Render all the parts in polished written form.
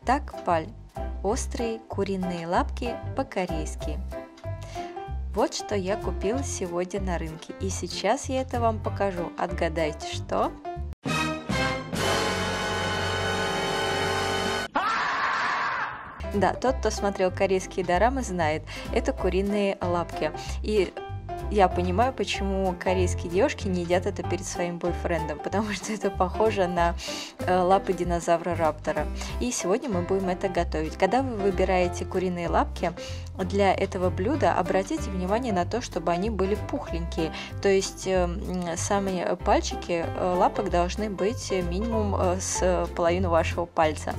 Такпаль. Острые куриные лапки по-корейски. Вот что я купила сегодня на рынке. И сейчас я это вам покажу. Отгадайте, что? Да, тот, кто смотрел корейские дорамы, знает, это куриные лапки. И я понимаю, почему корейские девушки не едят это перед своим бойфрендом, потому что это похоже на лапы динозавра Раптора. И сегодня мы будем это готовить. Когда вы выбираете куриные лапки для этого блюда, обратите внимание на то, чтобы они были пухленькие. То есть сами пальчики лапок должны быть минимум с половину вашего пальца.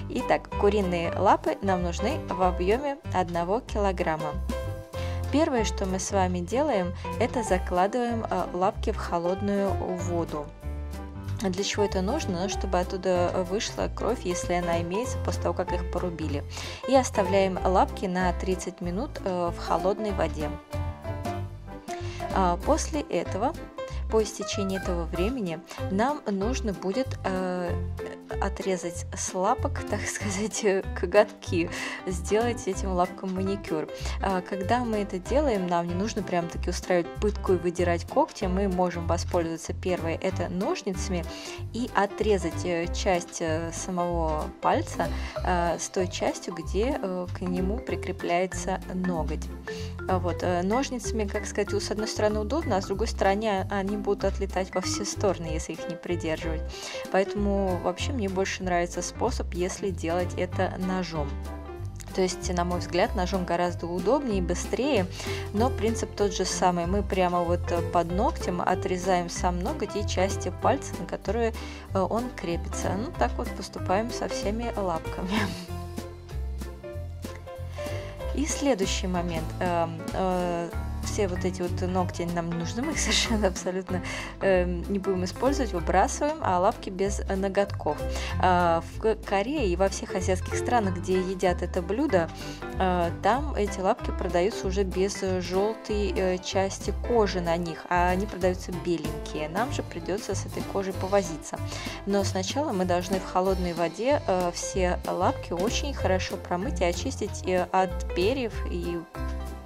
Итак, куриные лапы нам нужны в объеме 1 килограмма. Первое, что мы с вами делаем, это закладываем лапки в холодную воду. Для чего это нужно? Ну, чтобы оттуда вышла кровь, если она имеется, после того, как их порубили. И оставляем лапки на 30 минут в холодной воде. После этого, по истечении этого времени, нам нужно будет отрезать с лапок, так сказать, коготки, сделать этим лапкам маникюр. Когда мы это делаем, нам не нужно прям таки устраивать пытку и выдирать когти, мы можем воспользоваться первое, это ножницами, и отрезать часть самого пальца с той частью, где к нему прикрепляется ноготь. Вот. Ножницами, как сказать, с одной стороны удобно, а с другой стороны они будут отлетать во все стороны, если их не придерживать. Поэтому вообще мне больше нравится способ, если делать это ножом. То есть, на мой взгляд, ножом гораздо удобнее и быстрее, но принцип тот же самый. Мы прямо вот под ногтем отрезаем сам ноготь и части пальца, на которые он крепится. Ну, так вот поступаем со всеми лапками. И следующий момент. Все вот эти вот ногти нам не нужны, мы их совершенно абсолютно не будем использовать, выбрасываем, а лапки без ноготков. В Корее и во всех азиатских странах, где едят это блюдо, там эти лапки продаются уже без желтой части кожи на них, а они продаются беленькие. Нам же придется с этой кожей повозиться. Но сначала мы должны в холодной воде все лапки очень хорошо промыть и очистить от перьев и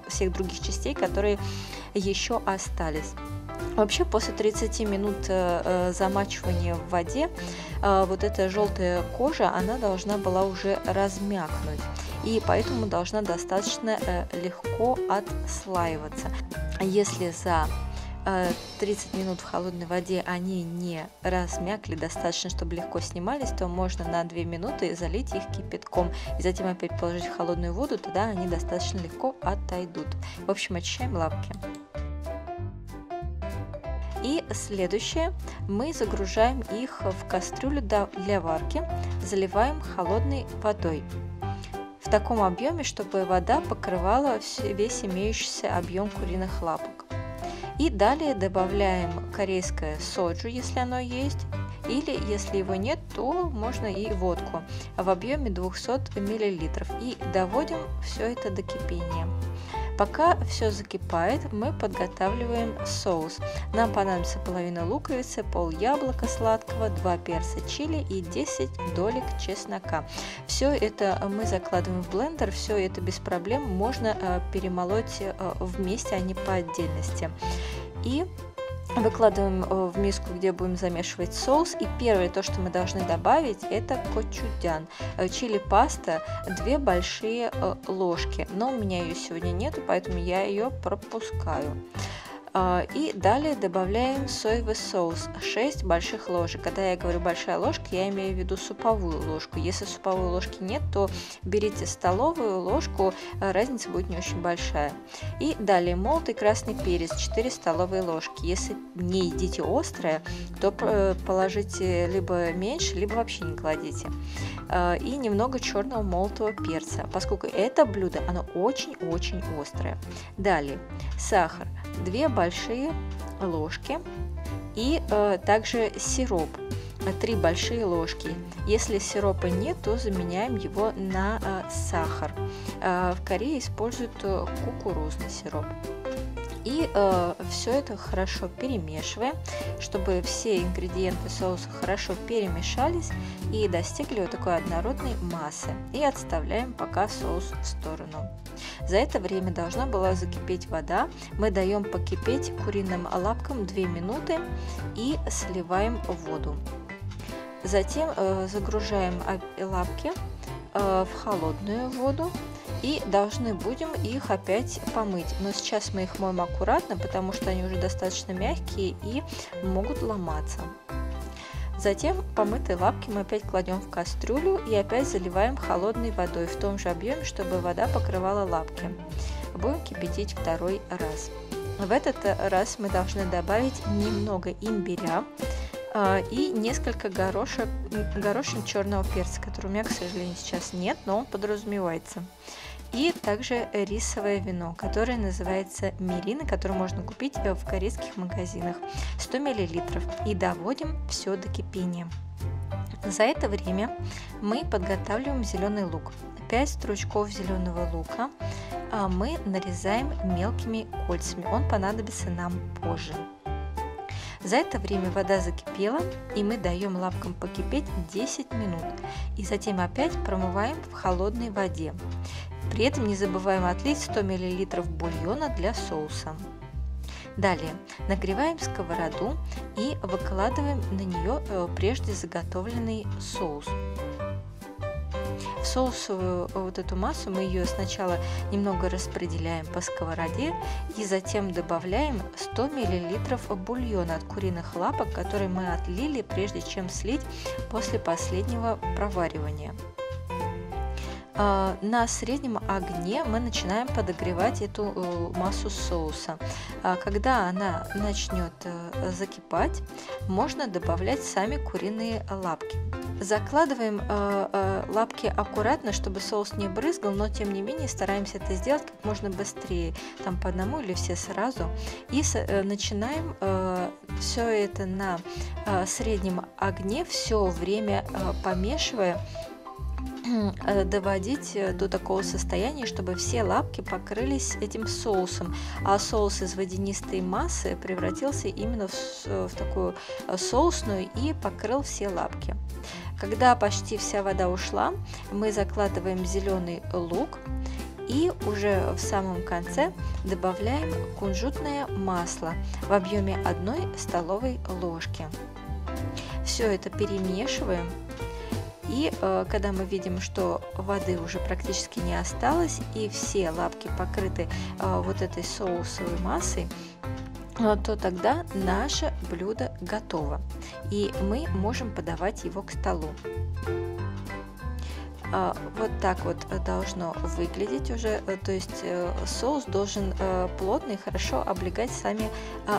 всех других частей, которые еще остались. Вообще, после 30 минут замачивания в воде, вот эта желтая кожа, она должна была уже размякнуть, и поэтому должна достаточно легко отслаиваться. Если за 30 минут в холодной воде они не размякли достаточно, чтобы легко снимались, то можно на 2 минуты залить их кипятком и затем опять положить в холодную воду, тогда они достаточно легко отойдут. В общем, очищаем лапки. И следующее, мы загружаем их в кастрюлю для варки, заливаем холодной водой. В таком объеме, чтобы вода покрывала весь имеющийся объем куриных лапок. И далее добавляем корейское соджу, если оно есть, или если его нет, то можно и водку в объеме 200 мл. И доводим все это до кипения. Пока все закипает, мы подготавливаем соус. Нам понадобится половина луковицы, пол яблока сладкого, 2 перца чили и 10 долек чеснока. Все это мы закладываем в блендер, все это без проблем можно перемолоть вместе, а не по отдельности. И выкладываем в миску, где будем замешивать соус. И первое, то, что мы должны добавить, это кочудян. Чили-паста 2 большие ложки. Но у меня ее сегодня нету, поэтому я ее пропускаю. И далее добавляем соевый соус 6 больших ложек. Когда я говорю большая ложка, я имею в виду суповую ложку. Если суповой ложки нет, то берите столовую ложку, разница будет не очень большая. И далее молотый красный перец 4 столовые ложки. Если не едите острое, то положите либо меньше, либо вообще не кладите. И немного черного молотого перца, поскольку это блюдо, оно очень-очень острое. Далее сахар 2 большие ложки и также сироп 3 большие ложки. Если сиропа нет, то заменяем его на сахар. В Корее используют кукурузный сироп. И все это хорошо перемешиваем, чтобы все ингредиенты соуса хорошо перемешались и достигли вот такой однородной массы. И отставляем пока соус в сторону. За это время должна была закипеть вода. Мы даем покипеть куриным лапкам 2 минуты и сливаем воду. Затем загружаем лапки в холодную воду и должны будем их опять помыть. Но сейчас мы их моем аккуратно, потому что они уже достаточно мягкие и могут ломаться. Затем помытые лапки мы опять кладем в кастрюлю и опять заливаем холодной водой в том же объеме, чтобы вода покрывала лапки. Будем кипятить второй раз. В этот раз мы должны добавить немного имбиря и несколько горошин черного перца, который у меня, к сожалению, сейчас нет, но он подразумевается. И также рисовое вино, которое называется мирина, которое можно купить в корейских магазинах, 100 мл. И доводим все до кипения. За это время мы подготавливаем зеленый лук. 5 стручков зеленого лука мы нарезаем мелкими кольцами, он понадобится нам позже. За это время вода закипела, и мы даем лапкам покипеть 10 минут. И затем опять промываем в холодной воде. При этом не забываем отлить 100 мл бульона для соуса. Далее нагреваем сковороду и выкладываем на нее прежде заготовленный соус. В соусовую вот эту массу мы ее сначала немного распределяем по сковороде и затем добавляем 100 мл бульона от куриных лапок, который мы отлили, прежде чем слить после последнего проваривания. На среднем огне мы начинаем подогревать эту массу соуса. Когда она начнет закипать, можно добавлять сами куриные лапки. Закладываем лапки аккуратно, чтобы соус не брызгал, но тем не менее стараемся это сделать как можно быстрее, там по одному или все сразу. И начинаем все это на среднем огне, все время помешивая, доводить до такого состояния, чтобы все лапки покрылись этим соусом, а соус из водянистой массы превратился именно в такую соусную и покрыл все лапки. Когда почти вся вода ушла, мы закладываем зеленый лук и уже в самом конце добавляем кунжутное масло в объеме 1 столовой ложки. Все это перемешиваем. И когда мы видим, что воды уже практически не осталось и все лапки покрыты вот этой соусовой массой, то тогда наше блюдо готово, и мы можем подавать его к столу. Вот так вот должно выглядеть уже, то есть соус должен плотно и хорошо облегать сами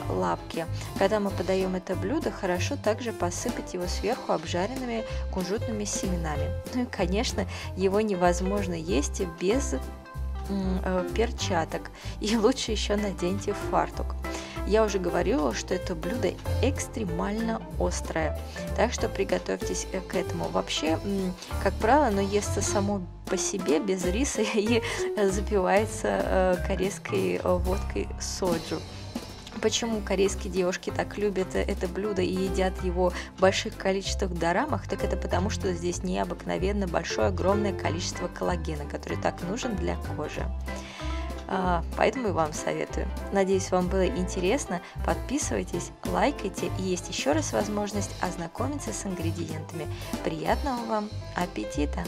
лапки. Когда мы подаем это блюдо, хорошо также посыпать его сверху обжаренными кунжутными семенами. Ну и, конечно, его невозможно есть без перчаток, и лучше еще наденьте фартук. Я уже говорила, что это блюдо экстремально острое, так что приготовьтесь к этому. Вообще, как правило, оно естся само по себе, без риса, и запивается корейской водкой соджу. Почему корейские девушки так любят это блюдо и едят его в больших количествах в дорамах, так это потому, что здесь необыкновенно большое, огромное количество коллагена, который так нужен для кожи. Поэтому и вам советую. Надеюсь, вам было интересно. Подписывайтесь, лайкайте, и есть еще раз возможность ознакомиться с ингредиентами. Приятного вам аппетита!